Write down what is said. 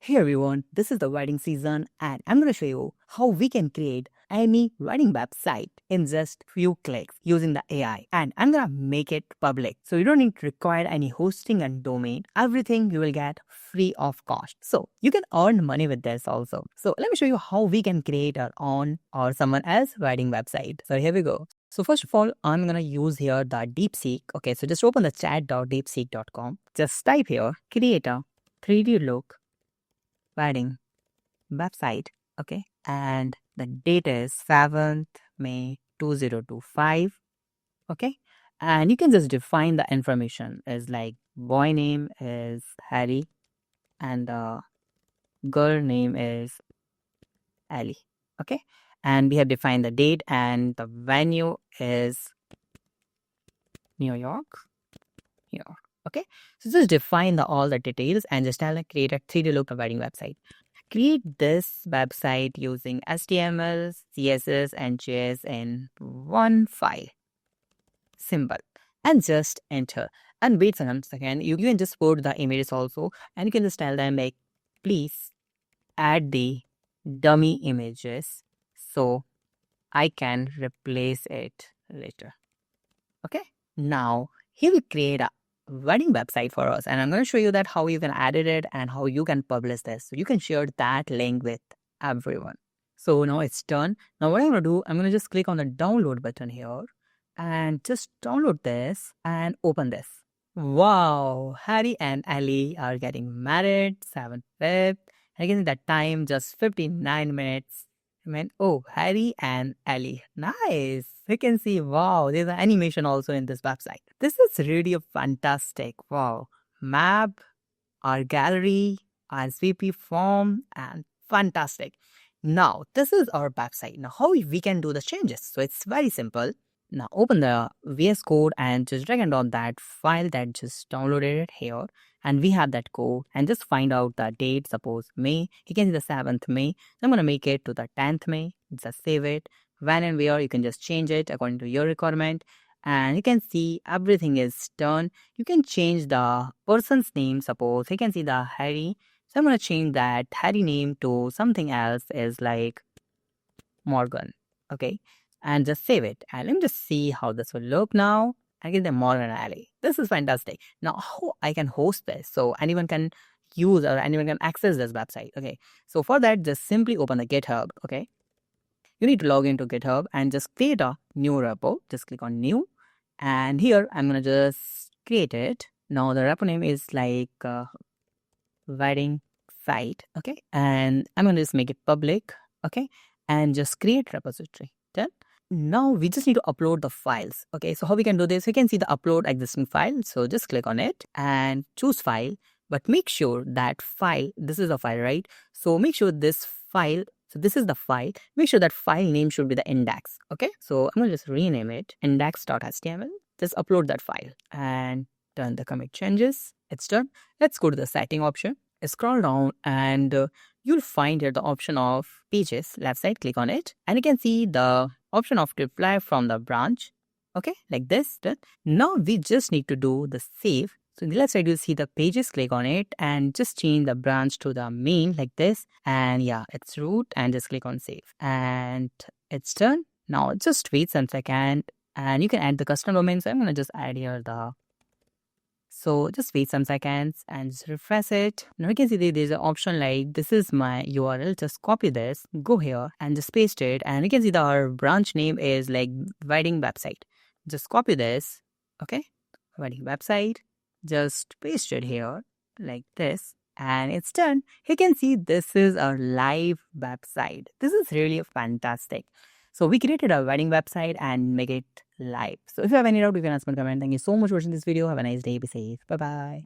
Hey everyone, this is the wedding season and I'm going to show you how we can create any wedding website in just few clicks using the AI, and I'm going to make it public. So you don't need to require any hosting and domain. Everything you will get free of cost. So you can earn money with this also. So let me show you how we can create our own or someone else's wedding website. So here we go. So first of all, I'm going to use here the DeepSeek. Okay, so just open the chat.deepseek.com. Just type here, create a 3D look wedding website. Okay, and the date is 7th May 2025. Okay, and you can just define the information as like boy name is Harry and the girl name is Ellie. Okay, and we have defined the date and the venue is New York. Okay, so just define all the details and just tell it create a 3D look wedding website. Create this website using HTML, CSS, and JS in one file. Simple. And just enter. And wait a second. You can just put the images also, and you can just tell them like, please add the dummy images so I can replace it later. Okay. Now he will create a wedding website for us, and I'm going to show you that how you can edit it and how you can publish this. So you can share that link with everyone. So now it's done. Now what I'm going to do, I'm going to just click on the download button here and just download this and open this. Wow, Harry and Ellie are getting married 7th Feb. And again, that time just 59 minutes. Oh, Harry and Ellie. Nice. You can see, wow, there's an animation also in this website. This is really a fantastic. Wow. Map, our gallery, our SVP form, and fantastic. Now, this is our website. Now, how we can do the changes? So it's very simple. Now, open the VS Code and just drag and drop that file that just downloaded it here. And we have that code and just find out the date, suppose May. You can see the 7th May. So I'm going to make it to the 10th May. Just save it. When and where, you can just change it according to your requirement. And you can see everything is done. You can change the person's name. Suppose you can see the Harry. So I'm going to change that Harry name to something else is like Morgan. Okay. And just save it. And let me just see how this will look now. I get the Morgan Alley. This is fantastic. Now, how I can host this so anyone can use or anyone can access this website. Okay. So for that, just simply open the GitHub. Okay. You need to log into GitHub and just create a new repo. Just click on new. And here I'm going to just create it. Now the repo name is like wedding site. Okay. And I'm going to just make it public. Okay. And just create repository. Done. Now we just need to upload the files. Okay, so how we can do this? We can see the upload existing file. So just click on it and choose file, but make sure that file, this is a file, right? So make sure this file, so this is the file. Make sure that file name should be the index. Okay, so I'm gonna just rename it index.html. Just upload that file and done the commit changes. It's done. Let's go to the setting option. Scroll down and you'll find here the option of pages. Left side, click on it, and you can see the option of reply from the branch. Okay, like this. Done. Now we just need to do the save. So in the left side, you'll see the pages. Click on it and just change the branch to the main like this. And yeah, it's root and just click on save. And it's done. Now just wait some second and you can add the custom domain. So I'm going to just add here the. So just wait some seconds and just refresh it. Now you can see there's an option like this is my URL. Just copy this, go here and just paste it. And you can see our branch name is like wedding website. Just copy this. Okay. Wedding website. Just paste it here like this. And it's done. You can see this is our live website. This is really fantastic. So we created a wedding website and make it live. So if you have any doubt, you can ask me in comment. Thank you so much for watching this video. Have a nice day. Be safe. Bye-bye.